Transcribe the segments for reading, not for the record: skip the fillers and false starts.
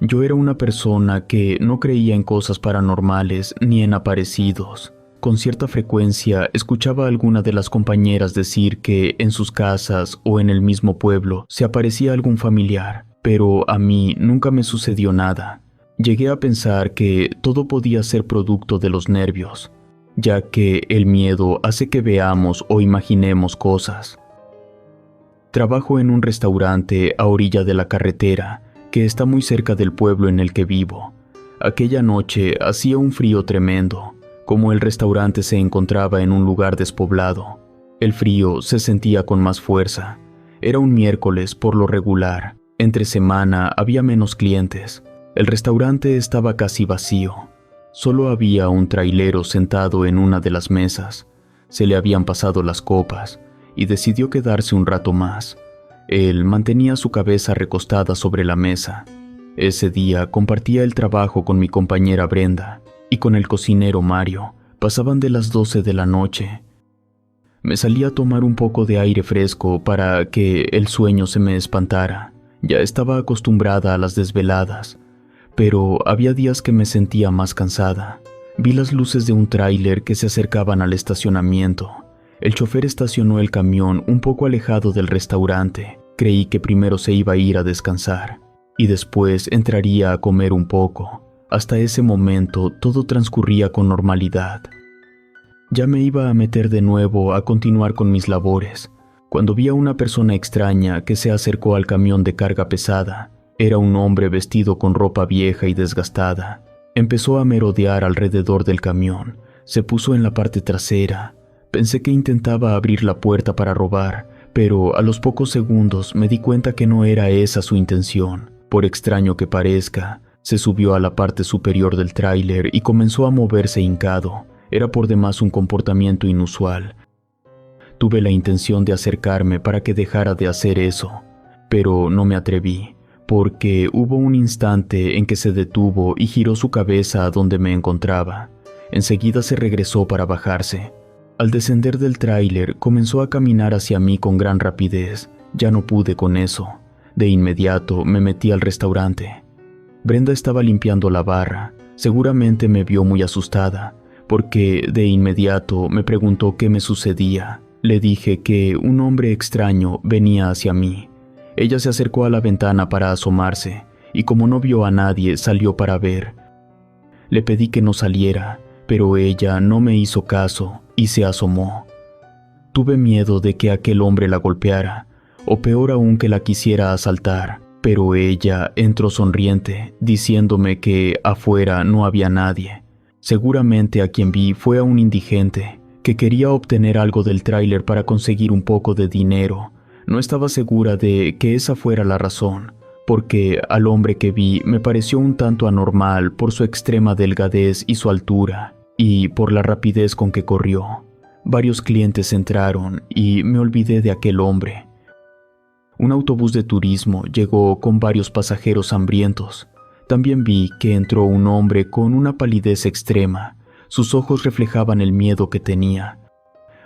Yo era una persona que no creía en cosas paranormales ni en aparecidos. Con cierta frecuencia escuchaba a alguna de las compañeras decir que en sus casas o en el mismo pueblo se aparecía algún familiar, pero a mí nunca me sucedió nada. Llegué a pensar que todo podía ser producto de los nervios, ya que el miedo hace que veamos o imaginemos cosas. Trabajo en un restaurante a orilla de la carretera, que está muy cerca del pueblo en el que vivo. Aquella noche hacía un frío tremendo. Como el restaurante se encontraba en un lugar despoblado, el frío se sentía con más fuerza. Era un miércoles por lo regular. Entre semana había menos clientes. El restaurante estaba casi vacío. Solo había un trailero sentado en una de las mesas. Se le habían pasado las copas y decidió quedarse un rato más. Él mantenía su cabeza recostada sobre la mesa. Ese día compartía el trabajo con mi compañera Brenda y con el cocinero Mario. Pasaban de las 12 de la noche. Me salí a tomar un poco de aire fresco para que el sueño se me espantara. Ya estaba acostumbrada a las desveladas, pero había días que me sentía más cansada. Vi las luces de un tráiler que se acercaban al estacionamiento. El chofer estacionó el camión un poco alejado del restaurante. Creí que primero se iba a ir a descansar y después entraría a comer un poco. Hasta ese momento todo transcurría con normalidad. Ya me iba a meter de nuevo a continuar con mis labores, cuando vi a una persona extraña que se acercó al camión de carga pesada. Era un hombre vestido con ropa vieja y desgastada. Empezó a merodear alrededor del camión. Se puso en la parte trasera. Pensé que intentaba abrir la puerta para robar, pero a los pocos segundos me di cuenta que no era esa su intención. Por extraño que parezca, se subió a la parte superior del tráiler y comenzó a moverse hincado. Era por demás un comportamiento inusual. Tuve la intención de acercarme para que dejara de hacer eso, pero no me atreví, porque hubo un instante en que se detuvo y giró su cabeza a donde me encontraba. Enseguida se regresó para bajarse. Al descender del tráiler, comenzó a caminar hacia mí con gran rapidez. Ya no pude con eso. De inmediato me metí al restaurante. Brenda estaba limpiando la barra. Seguramente me vio muy asustada, porque de inmediato me preguntó qué me sucedía. Le dije que un hombre extraño venía hacia mí. Ella se acercó a la ventana para asomarse, y como no vio a nadie, salió para ver. Le pedí que no saliera, pero ella no me hizo caso y se asomó. Tuve miedo de que aquel hombre la golpeara, o peor aún que la quisiera asaltar, pero ella entró sonriente, diciéndome que afuera no había nadie. Seguramente a quien vi fue a un indigente, que quería obtener algo del tráiler para conseguir un poco de dinero. No estaba segura de que esa fuera la razón, porque al hombre que vi me pareció un tanto anormal por su extrema delgadez y su altura, y por la rapidez con que corrió. Varios clientes entraron y me olvidé de aquel hombre. Un autobús de turismo llegó con varios pasajeros hambrientos. También vi que entró un hombre con una palidez extrema. Sus ojos reflejaban el miedo que tenía.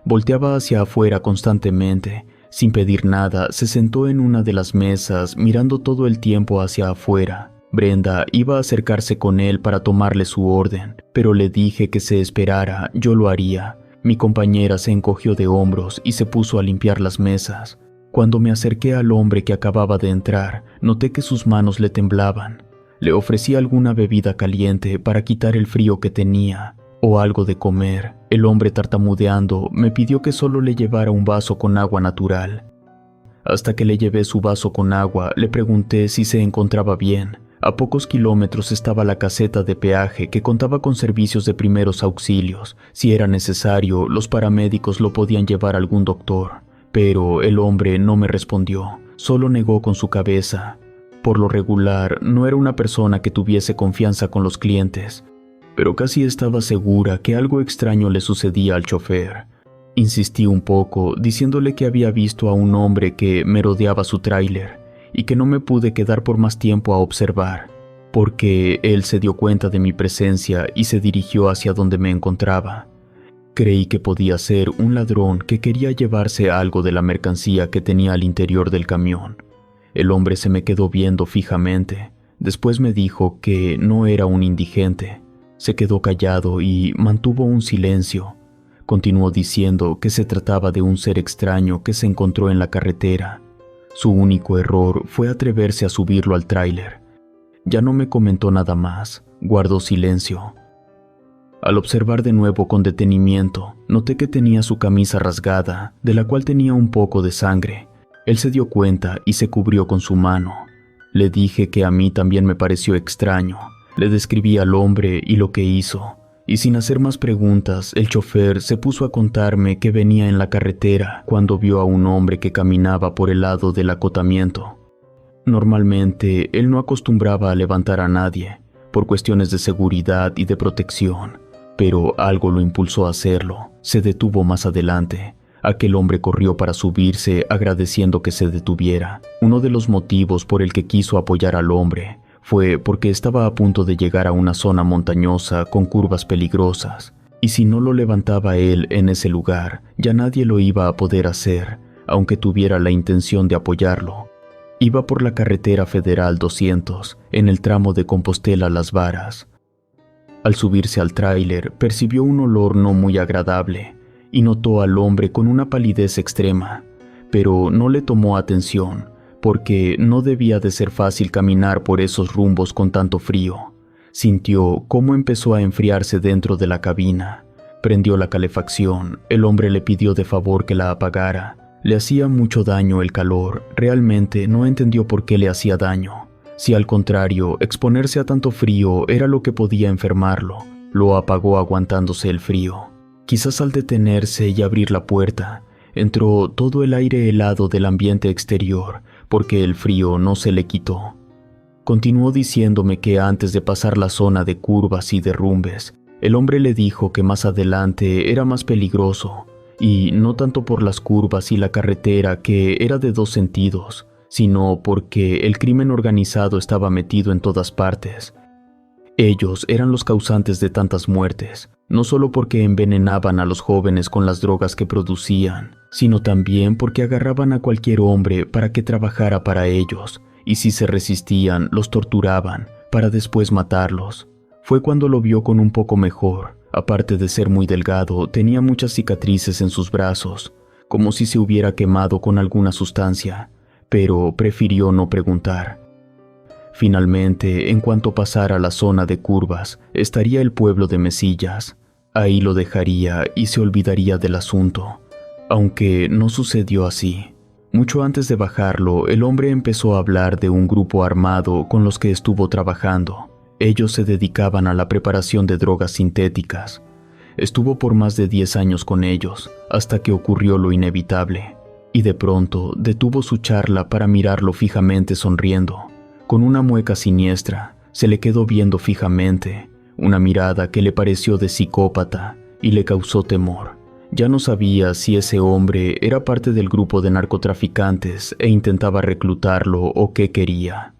Volteaba hacia afuera constantemente. Sin pedir nada, se sentó en una de las mesas, mirando todo el tiempo hacia afuera. Brenda iba a acercarse con él para tomarle su orden, pero le dije que se esperara, yo lo haría. Mi compañera se encogió de hombros y se puso a limpiar las mesas. Cuando me acerqué al hombre que acababa de entrar, noté que sus manos le temblaban. Le ofrecí alguna bebida caliente para quitar el frío que tenía, o algo de comer. El hombre, tartamudeando, me pidió que solo le llevara un vaso con agua natural. Hasta que le llevé su vaso con agua, le pregunté si se encontraba bien. A pocos kilómetros estaba la caseta de peaje que contaba con servicios de primeros auxilios. Si era necesario, los paramédicos lo podían llevar a algún doctor. Pero el hombre no me respondió, solo negó con su cabeza. Por lo regular, no era una persona que tuviese confianza con los clientes, pero casi estaba segura que algo extraño le sucedía al chofer. Insistí un poco, diciéndole que había visto a un hombre que merodeaba su tráiler y que no me pude quedar por más tiempo a observar, porque él se dio cuenta de mi presencia y se dirigió hacia donde me encontraba. Creí que podía ser un ladrón que quería llevarse algo de la mercancía que tenía al interior del camión. El hombre se me quedó viendo fijamente. Después me dijo que no era un indigente. Se quedó callado y mantuvo un silencio. Continuó diciendo que se trataba de un ser extraño que se encontró en la carretera. Su único error fue atreverse a subirlo al tráiler. Ya no me comentó nada más, guardó silencio. Al observar de nuevo con detenimiento, noté que tenía su camisa rasgada, de la cual tenía un poco de sangre. Él se dio cuenta y se cubrió con su mano. Le dije que a mí también me pareció extraño. Le describí al hombre y lo que hizo, y sin hacer más preguntas, el chofer se puso a contarme que venía en la carretera cuando vio a un hombre que caminaba por el lado del acotamiento. Normalmente, él no acostumbraba a levantar a nadie, por cuestiones de seguridad y de protección, pero algo lo impulsó a hacerlo. Se detuvo más adelante. Aquel hombre corrió para subirse agradeciendo que se detuviera. Uno de los motivos por el que quiso apoyar al hombre fue porque estaba a punto de llegar a una zona montañosa con curvas peligrosas, y si no lo levantaba él en ese lugar, ya nadie lo iba a poder hacer, aunque tuviera la intención de apoyarlo. Iba por la carretera federal 200, en el tramo de Compostela a Las Varas. Al subirse al tráiler, percibió un olor no muy agradable, y notó al hombre con una palidez extrema, pero no le tomó atención, porque no debía de ser fácil caminar por esos rumbos con tanto frío. Sintió cómo empezó a enfriarse dentro de la cabina. Prendió la calefacción. El hombre le pidió de favor que la apagara. Le hacía mucho daño el calor. Realmente no entendió por qué le hacía daño. Si al contrario, exponerse a tanto frío era lo que podía enfermarlo, lo apagó aguantándose el frío. Quizás al detenerse y abrir la puerta, entró todo el aire helado del ambiente exterior, porque el frío no se le quitó. Continuó diciéndome que antes de pasar la zona de curvas y derrumbes, el hombre le dijo que más adelante era más peligroso, y no tanto por las curvas y la carretera que era de dos sentidos, sino porque el crimen organizado estaba metido en todas partes. Ellos eran los causantes de tantas muertes, no solo porque envenenaban a los jóvenes con las drogas que producían, sino también porque agarraban a cualquier hombre para que trabajara para ellos, y si se resistían, los torturaban, para después matarlos. Fue cuando lo vio con un poco mejor. Aparte de ser muy delgado, tenía muchas cicatrices en sus brazos, como si se hubiera quemado con alguna sustancia, pero prefirió no preguntar. Finalmente, en cuanto pasara la zona de curvas, estaría el pueblo de Mesillas. Ahí lo dejaría y se olvidaría del asunto. Aunque no sucedió así. Mucho antes de bajarlo, el hombre empezó a hablar de un grupo armado con los que estuvo trabajando. Ellos se dedicaban a la preparación de drogas sintéticas. Estuvo por más de 10 años con ellos, hasta que ocurrió lo inevitable. Y de pronto detuvo su charla para mirarlo fijamente sonriendo. Con una mueca siniestra, se le quedó viendo fijamente, una mirada que le pareció de psicópata y le causó temor. Ya no sabía si ese hombre era parte del grupo de narcotraficantes e intentaba reclutarlo o qué quería.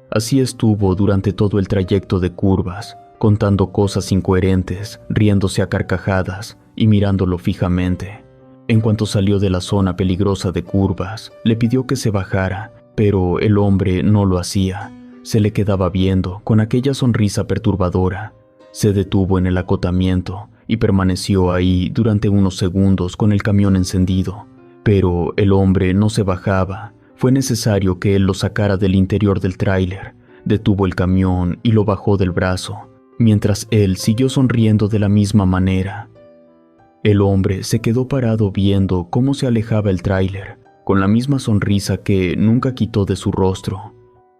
Así estuvo durante todo el trayecto de curvas, contando cosas incoherentes, riéndose a carcajadas y mirándolo fijamente. En cuanto salió de la zona peligrosa de curvas, le pidió que se bajara, pero el hombre no lo hacía. Se le quedaba viendo con aquella sonrisa perturbadora. Se detuvo en el acotamiento y permaneció ahí durante unos segundos con el camión encendido. Pero el hombre no se bajaba. Fue necesario que él lo sacara del interior del tráiler. Detuvo el camión y lo bajó del brazo, mientras él siguió sonriendo de la misma manera. El hombre se quedó parado viendo cómo se alejaba el tráiler, con la misma sonrisa que nunca quitó de su rostro.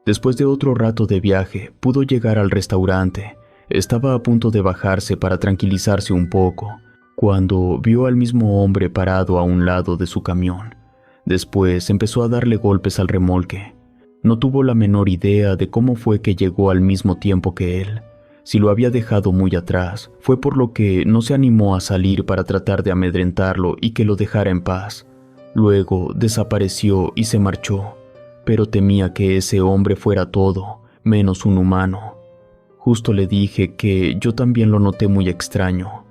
Después de otro rato de viaje, pudo llegar al restaurante. Estaba a punto de bajarse para tranquilizarse un poco, cuando vio al mismo hombre parado a un lado de su camión. Después empezó a darle golpes al remolque. No tuvo la menor idea de cómo fue que llegó al mismo tiempo que él. Si lo había dejado muy atrás, fue por lo que no se animó a salir para tratar de amedrentarlo y que lo dejara en paz. Luego desapareció y se marchó, pero temía que ese hombre fuera todo, menos un humano. Justo le dije que yo también lo noté muy extraño.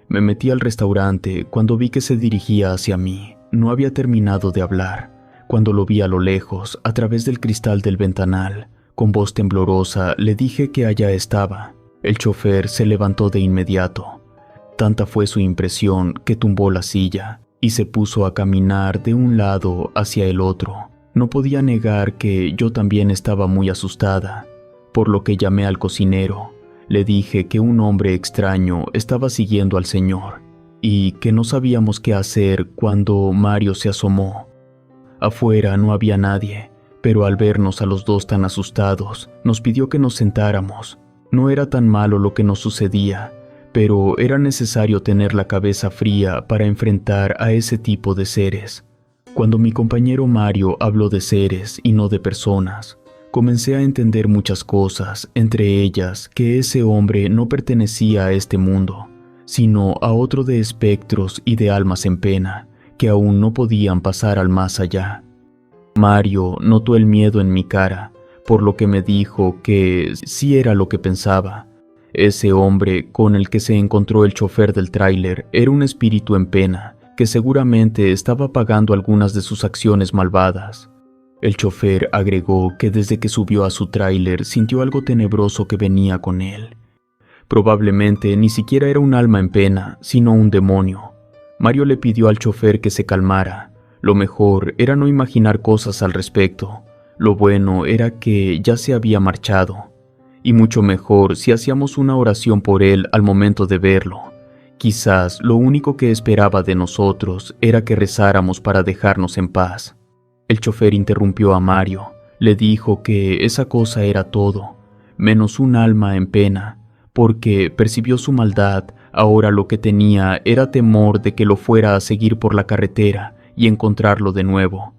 Me metí al restaurante cuando vi que se dirigía hacia mí. No había terminado de hablar, cuando lo vi a lo lejos, a través del cristal del ventanal, Con voz temblorosa le dije que allá estaba. El chofer se levantó de inmediato. Tanta fue su impresión que tumbó la silla y se puso a caminar de un lado hacia el otro. No podía negar que yo también estaba muy asustada, por lo que llamé al cocinero. Le dije que un hombre extraño estaba siguiendo al señor y que no sabíamos qué hacer cuando Mario se asomó. Afuera no había nadie, pero al vernos a los dos tan asustados, nos pidió que nos sentáramos. No era tan malo lo que nos sucedía, pero era necesario tener la cabeza fría para enfrentar a ese tipo de seres. Cuando mi compañero Mario habló de seres y no de personas, comencé a entender muchas cosas, entre ellas que ese hombre no pertenecía a este mundo, sino a otro de espectros y de almas en pena, que aún no podían pasar al más allá. Mario notó el miedo en mi cara, por lo que me dijo que sí era lo que pensaba. Ese hombre con el que se encontró el chofer del tráiler era un espíritu en pena, que seguramente estaba pagando algunas de sus acciones malvadas. El chofer agregó que desde que subió a su tráiler sintió algo tenebroso que venía con él. Probablemente ni siquiera era un alma en pena, sino un demonio. Mario le pidió al chofer que se calmara. Lo mejor era no imaginar cosas al respecto. Lo bueno era que ya se había marchado. Y mucho mejor si hacíamos una oración por él al momento de verlo. Quizás lo único que esperaba de nosotros era que rezáramos para dejarnos en paz. El chofer interrumpió a Mario. Le dijo que esa cosa era todo, menos un alma en pena, porque percibió su maldad. Ahora lo que tenía era temor de que lo fuera a seguir por la carretera y encontrarlo de nuevo.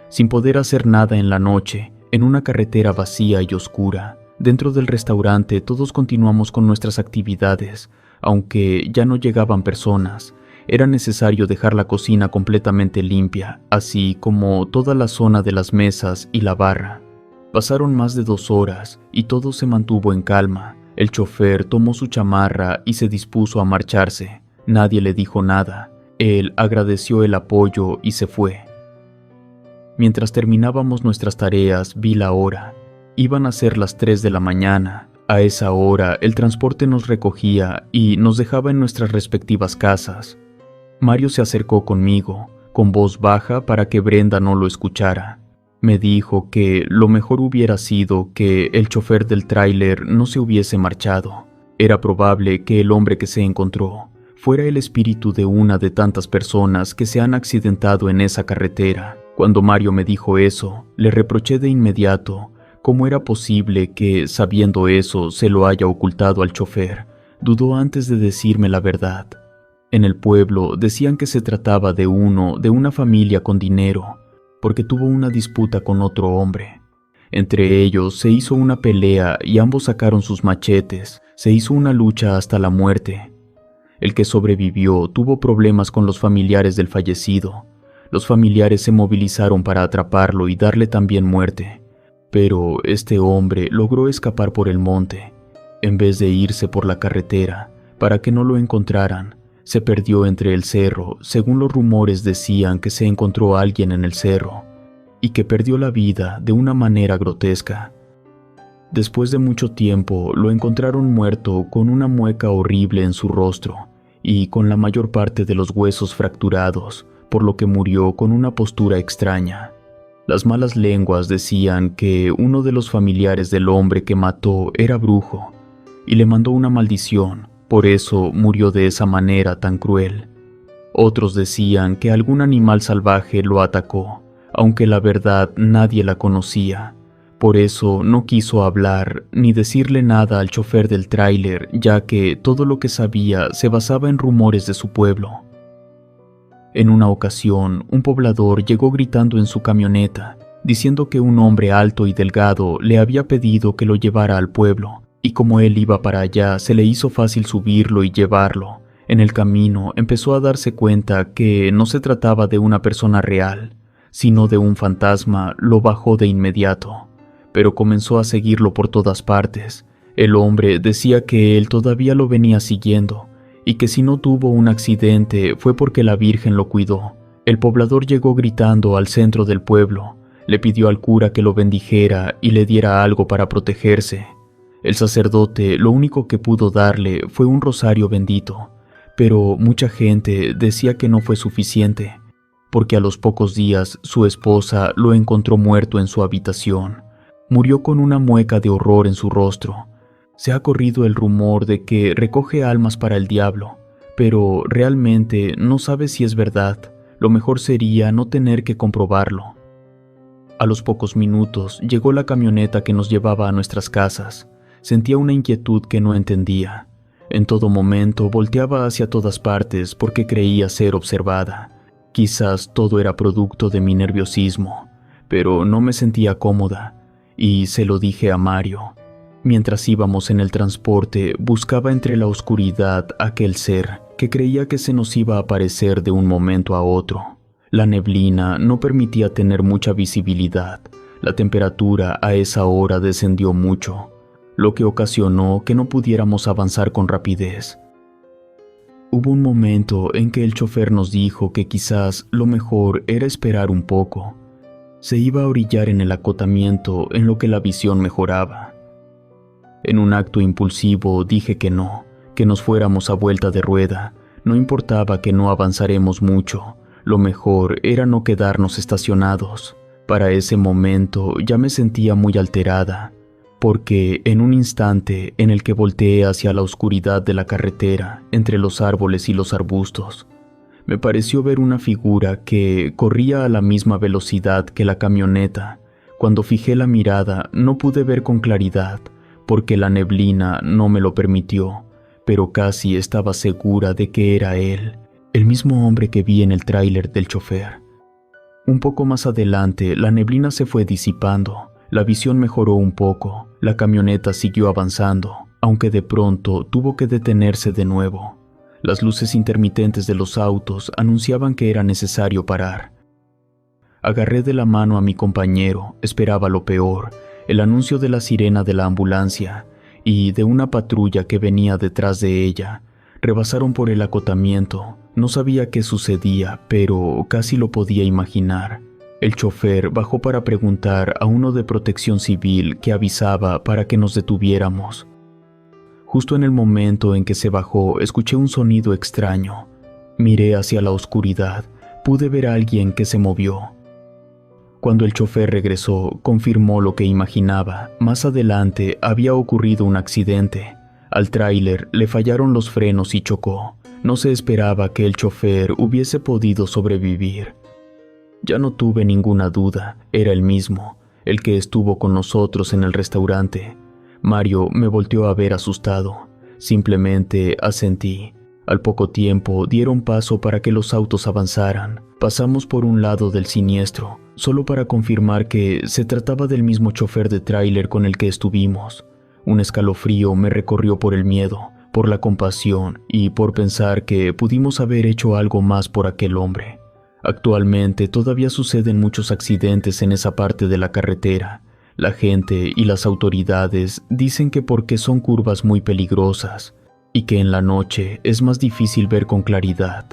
Sin poder hacer nada en la noche, en una carretera vacía y oscura, dentro del restaurante todos continuamos con nuestras actividades. Aunque ya no llegaban personas, era necesario dejar la cocina completamente limpia, así como toda la zona de las mesas y la barra. Pasaron más de 2 horas y todo se mantuvo en calma. El chofer tomó su chamarra y se dispuso a marcharse. Nadie le dijo nada. Él agradeció el apoyo y se fue. Mientras terminábamos nuestras tareas, vi la hora. Iban a ser las 3 de la mañana. A esa hora, el transporte nos recogía y nos dejaba en nuestras respectivas casas. Mario se acercó conmigo, con voz baja para que Brenda no lo escuchara. Me dijo que lo mejor hubiera sido que el chofer del tráiler no se hubiese marchado. Era probable que el hombre que se encontró fuera el espíritu de una de tantas personas que se han accidentado en esa carretera. Cuando Mario me dijo eso, le reproché de inmediato cómo era posible que, sabiendo eso, se lo haya ocultado al chofer. Dudó antes de decirme la verdad. En el pueblo decían que se trataba de una familia con dinero, porque tuvo una disputa con otro hombre. Entre ellos se hizo una pelea y ambos sacaron sus machetes. Se hizo una lucha hasta la muerte. El que sobrevivió tuvo problemas con los familiares del fallecido. Los familiares se movilizaron para atraparlo y darle también muerte. Pero este hombre logró escapar por el monte. En vez de irse por la carretera, para que no lo encontraran, se perdió entre el cerro. Según los rumores decían que se encontró a alguien en el cerro y que perdió la vida de una manera grotesca. Después de mucho tiempo lo encontraron muerto con una mueca horrible en su rostro y con la mayor parte de los huesos fracturados, por lo que murió con una postura extraña. Las malas lenguas decían que uno de los familiares del hombre que mató era brujo y le mandó una maldición, por eso murió de esa manera tan cruel. Otros decían que algún animal salvaje lo atacó, aunque la verdad nadie la conocía. Por eso no quiso hablar ni decirle nada al chofer del tráiler, ya que todo lo que sabía se basaba en rumores de su pueblo. En una ocasión, un poblador llegó gritando en su camioneta, diciendo que un hombre alto y delgado le había pedido que lo llevara al pueblo, y como él iba para allá, se le hizo fácil subirlo y llevarlo. En el camino empezó a darse cuenta que no se trataba de una persona real, sino de un fantasma. Lo bajó de inmediato, pero comenzó a seguirlo por todas partes. El hombre decía que él todavía lo venía siguiendo, y que si no tuvo un accidente fue porque la Virgen lo cuidó. El poblador llegó gritando al centro del pueblo. Le pidió al cura que lo bendijera y le diera algo para protegerse. El sacerdote lo único que pudo darle fue un rosario bendito, pero mucha gente decía que no fue suficiente, porque a los pocos días su esposa lo encontró muerto en su habitación. Murió con una mueca de horror en su rostro. Se ha corrido el rumor de que recoge almas para el diablo, pero realmente no sabe si es verdad. Lo mejor sería no tener que comprobarlo. A los pocos minutos llegó la camioneta que nos llevaba a nuestras casas. Sentía una inquietud que no entendía. En todo momento volteaba hacia todas partes porque creía ser observada. Quizás todo era producto de mi nerviosismo, pero no me sentía cómoda, y se lo dije a Mario. Mientras íbamos en el transporte, buscaba entre la oscuridad aquel ser que creía que se nos iba a aparecer de un momento a otro. La neblina no permitía tener mucha visibilidad. La temperatura a esa hora descendió mucho, lo que ocasionó que no pudiéramos avanzar con rapidez. Hubo un momento en que el chofer nos dijo que quizás lo mejor era esperar un poco. Se iba a orillar en el acotamiento en lo que la visión mejoraba. En un acto impulsivo dije que no, que nos fuéramos a vuelta de rueda. No importaba que no avanzaremos mucho, lo mejor era no quedarnos estacionados. Para ese momento ya me sentía muy alterada, porque en un instante en el que volteé hacia la oscuridad de la carretera, entre los árboles y los arbustos, me pareció ver una figura que corría a la misma velocidad que la camioneta. Cuando fijé la mirada no pude ver con claridad, porque la neblina no me lo permitió, pero casi estaba segura de que era él, el mismo hombre que vi en el tráiler del chofer. Un poco más adelante, la neblina se fue disipando, la visión mejoró un poco, la camioneta siguió avanzando, aunque de pronto tuvo que detenerse de nuevo. Las luces intermitentes de los autos anunciaban que era necesario parar. Agarré de la mano a mi compañero, esperaba lo peor, el anuncio de la sirena de la ambulancia y de una patrulla que venía detrás de ella. Rebasaron por el acotamiento. No sabía qué sucedía, pero casi lo podía imaginar. El chofer bajó para preguntar a uno de Protección Civil que avisaba para que nos detuviéramos. Justo en el momento en que se bajó, escuché un sonido extraño. Miré hacia la oscuridad. Pude ver a alguien que se movió. Cuando el chofer regresó, confirmó lo que imaginaba. Más adelante había ocurrido un accidente. Al tráiler le fallaron los frenos y chocó. No se esperaba que el chofer hubiese podido sobrevivir. Ya no tuve ninguna duda, era el mismo, el que estuvo con nosotros en el restaurante. Mario me volteó a ver asustado. Simplemente asentí. Al poco tiempo dieron paso para que los autos avanzaran. Pasamos por un lado del siniestro, solo para confirmar que se trataba del mismo chofer de tráiler con el que estuvimos. Un escalofrío me recorrió por el miedo, por la compasión y por pensar que pudimos haber hecho algo más por aquel hombre. Actualmente todavía suceden muchos accidentes en esa parte de la carretera. La gente y las autoridades dicen que porque son curvas muy peligrosas y que en la noche es más difícil ver con claridad.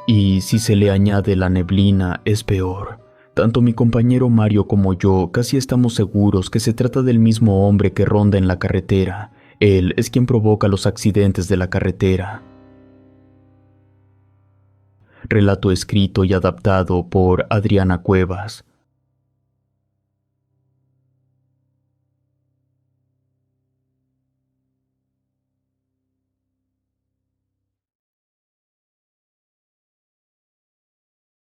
Y si se le añade la neblina es peor. Tanto mi compañero Mario como yo casi estamos seguros que se trata del mismo hombre que ronda en la carretera. Él es quien provoca los accidentes de la carretera. Relato escrito y adaptado por Adriana Cuevas.